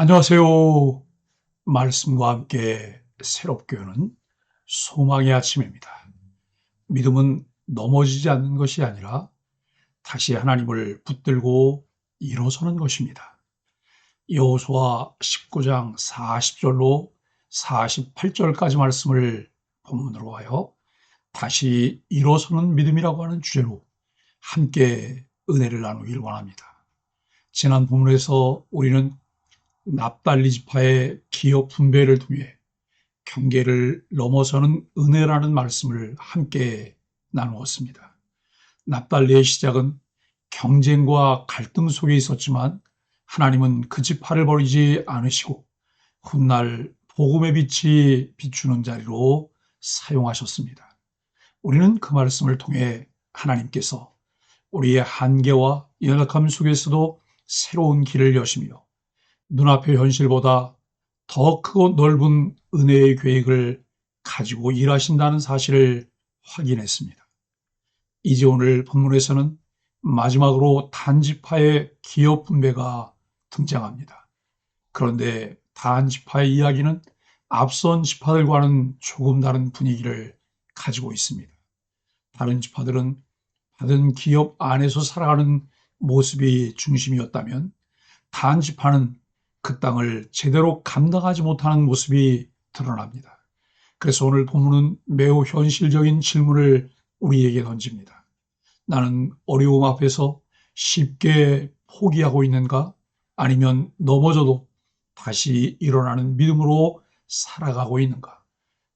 안녕하세요. 말씀과 함께 새롭게 오는 소망의 아침입니다. 믿음은 넘어지지 않는 것이 아니라 다시 하나님을 붙들고 일어서는 것입니다. 여호수아 19장 40절로 48절까지 말씀을 본문으로 하여 다시 일어서는 믿음이라고 하는 주제로 함께 은혜를 나누길 원합니다. 지난 본문에서 우리는 납달리 지파의 기업 분배를 통해 경계를 넘어서는 은혜라는 말씀을 함께 나누었습니다. 납달리의 시작은 경쟁과 갈등 속에 있었지만 하나님은 그 지파를 버리지 않으시고 훗날 복음의 빛이 비추는 자리로 사용하셨습니다. 우리는 그 말씀을 통해 하나님께서 우리의 한계와 연약함 속에서도 새로운 길을 여시며 눈앞의 현실보다 더 크고 넓은 은혜의 계획을 가지고 일하신다는 사실을 확인했습니다. 이제 오늘 본문에서는 마지막으로 단지파의 기업 분배가 등장합니다. 그런데 단지파의 이야기는 앞선 지파들과는 조금 다른 분위기를 가지고 있습니다. 다른 지파들은 받은 기업 안에서 살아가는 모습이 중심이었다면 단지파는 그 땅을 제대로 감당하지 못하는 모습이 드러납니다. 그래서 오늘 본문은 매우 현실적인 질문을 우리에게 던집니다. 나는 어려움 앞에서 쉽게 포기하고 있는가? 아니면 넘어져도 다시 일어나는 믿음으로 살아가고 있는가?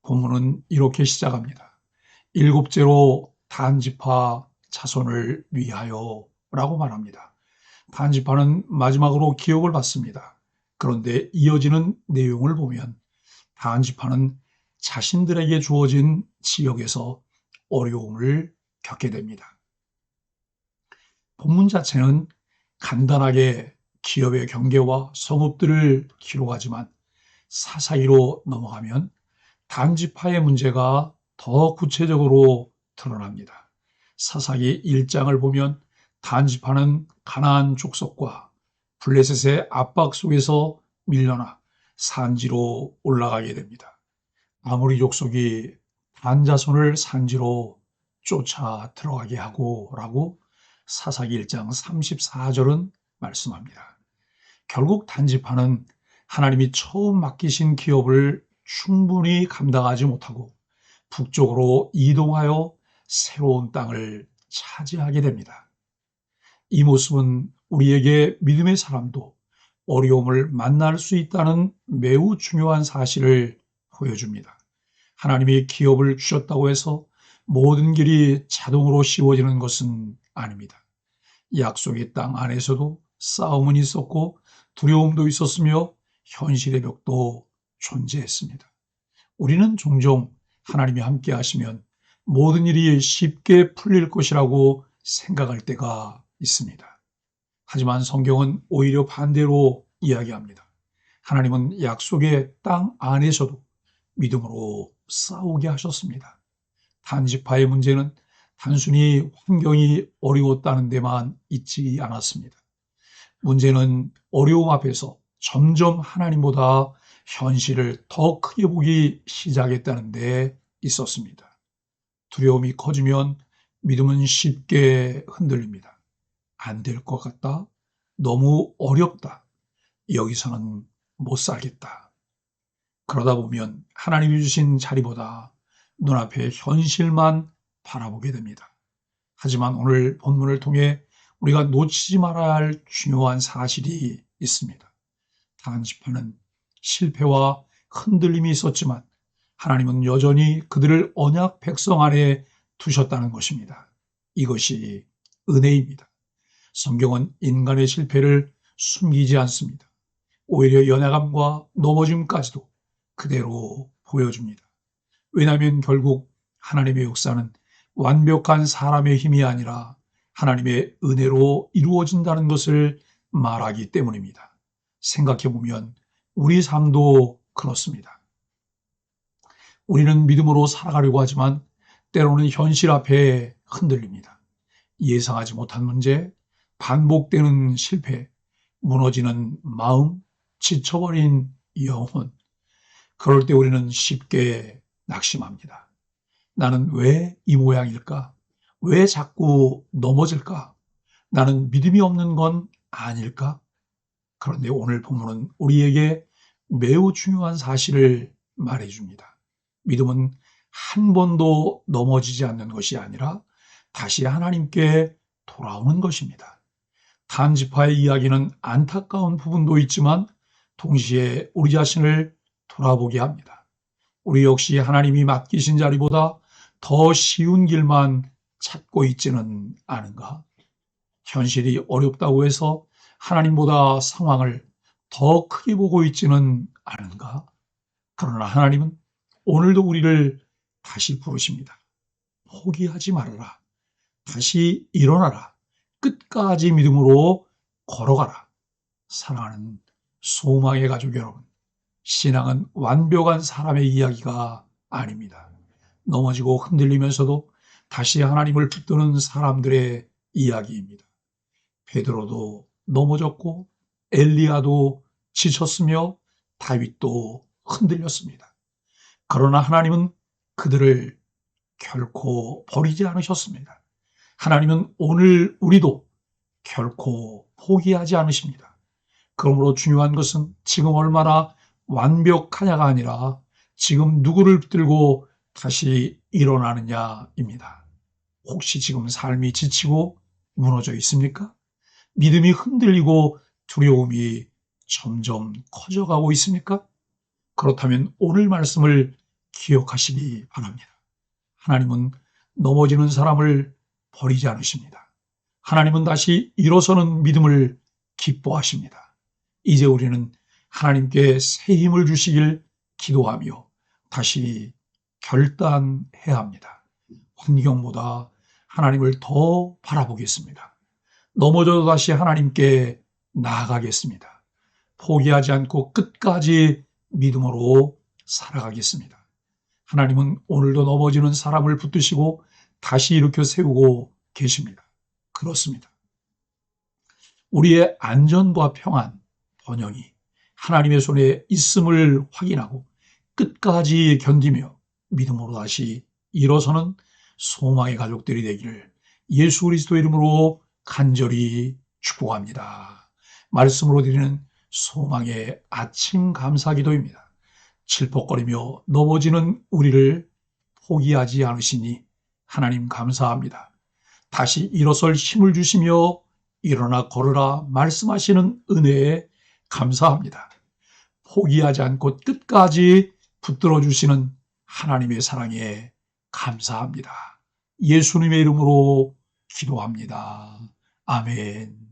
본문은 이렇게 시작합니다. 일곱째로 단지파 자손을 위하여 라고 말합니다. 단지파는 마지막으로 기업을 받습니다. 그런데 이어지는 내용을 보면 단지파는 자신들에게 주어진 지역에서 어려움을 겪게 됩니다. 본문 자체는 간단하게 기업의 경계와 성읍들을 기록하지만 사사기로 넘어가면 단지파의 문제가 더 구체적으로 드러납니다. 사사기 1장을 보면 단지파는 가나안 족속과 블레셋의 압박 속에서 밀려나 산지로 올라가게 됩니다. 아모리 족속이 단 자손을 산지로 쫓아 들어가게 하고 라고 사사기 1장 34절은 말씀합니다. 결국 단지파는 하나님이 처음 맡기신 기업을 충분히 감당하지 못하고 북쪽으로 이동하여 새로운 땅을 차지하게 됩니다. 이 모습은 우리에게 믿음의 사람도 어려움을 만날 수 있다는 매우 중요한 사실을 보여줍니다. 하나님이 기업을 주셨다고 해서 모든 길이 자동으로 쉬워지는 것은 아닙니다. 약속의 땅 안에서도 싸움은 있었고 두려움도 있었으며 현실의 벽도 존재했습니다. 우리는 종종 하나님이 함께 하시면 모든 일이 쉽게 풀릴 것이라고 생각할 때가 있습니다. 하지만 성경은 오히려 반대로 이야기합니다. 하나님은 약속의 땅 안에서도 믿음으로 싸우게 하셨습니다. 단지파의 문제는 단순히 환경이 어려웠다는 데만 있지 않았습니다. 문제는 어려움 앞에서 점점 하나님보다 현실을 더 크게 보기 시작했다는 데 있었습니다. 두려움이 커지면 믿음은 쉽게 흔들립니다. 안 될 것 같다. 너무 어렵다. 여기서는 못 살겠다. 그러다 보면 하나님이 주신 자리보다 눈앞의 현실만 바라보게 됩니다. 하지만 오늘 본문을 통해 우리가 놓치지 말아야 할 중요한 사실이 있습니다. 단지파는 실패와 흔들림이 있었지만 하나님은 여전히 그들을 언약 백성 안에 두셨다는 것입니다. 이것이 은혜입니다. 성경은 인간의 실패를 숨기지 않습니다. 오히려 연약함과 넘어짐까지도 그대로 보여줍니다. 왜냐하면 결국 하나님의 역사는 완벽한 사람의 힘이 아니라 하나님의 은혜로 이루어진다는 것을 말하기 때문입니다. 생각해보면 우리 삶도 그렇습니다. 우리는 믿음으로 살아가려고 하지만 때로는 현실 앞에 흔들립니다. 예상하지 못한 문제, 반복되는 실패, 무너지는 마음, 지쳐버린 영혼. 그럴 때 우리는 쉽게 낙심합니다. 나는 왜 이 모양일까? 왜 자꾸 넘어질까? 나는 믿음이 없는 건 아닐까? 그런데 오늘 본문은 우리에게 매우 중요한 사실을 말해줍니다. 믿음은 한 번도 넘어지지 않는 것이 아니라 다시 하나님께 돌아오는 것입니다. 단지파의 이야기는 안타까운 부분도 있지만 동시에 우리 자신을 돌아보게 합니다. 우리 역시 하나님이 맡기신 자리보다 더 쉬운 길만 찾고 있지는 않은가? 현실이 어렵다고 해서 하나님보다 상황을 더 크게 보고 있지는 않은가? 그러나 하나님은 오늘도 우리를 다시 부르십니다. 포기하지 말아라. 다시 일어나라. 끝까지 믿음으로 걸어가라. 사랑하는 소망의 가족 여러분, 신앙은 완벽한 사람의 이야기가 아닙니다. 넘어지고 흔들리면서도 다시 하나님을 붙드는 사람들의 이야기입니다. 베드로도 넘어졌고 엘리야도 지쳤으며 다윗도 흔들렸습니다. 그러나 하나님은 그들을 결코 버리지 않으셨습니다. 하나님은 오늘 우리도 결코 포기하지 않으십니다. 그러므로 중요한 것은 지금 얼마나 완벽하냐가 아니라 지금 누구를 붙들고 다시 일어나느냐입니다. 혹시 지금 삶이 지치고 무너져 있습니까? 믿음이 흔들리고 두려움이 점점 커져가고 있습니까? 그렇다면 오늘 말씀을 기억하시기 바랍니다. 하나님은 넘어지는 사람을 버리지 않으십니다. 하나님은 다시 일어서는 믿음을 기뻐하십니다. 이제 우리는 하나님께 새 힘을 주시길 기도하며 다시 결단해야 합니다. 환경보다 하나님을 더 바라보겠습니다. 넘어져도 다시 하나님께 나아가겠습니다. 포기하지 않고 끝까지 믿음으로 살아가겠습니다. 하나님은 오늘도 넘어지는 사람을 붙드시고 다시 일으켜 세우고 계십니다. 그렇습니다. 우리의 안전과 평안, 번영이 하나님의 손에 있음을 확인하고 끝까지 견디며 믿음으로 다시 일어서는 소망의 가족들이 되기를 예수 그리스도 이름으로 간절히 축복합니다. 말씀으로 드리는 소망의 아침 감사 기도입니다. 칠퍽거리며 넘어지는 우리를 포기하지 않으시니 하나님 감사합니다. 다시 일어설 힘을 주시며 일어나 걸으라 말씀하시는 은혜에 감사합니다. 포기하지 않고 끝까지 붙들어 주시는 하나님의 사랑에 감사합니다. 예수님의 이름으로 기도합니다. 아멘.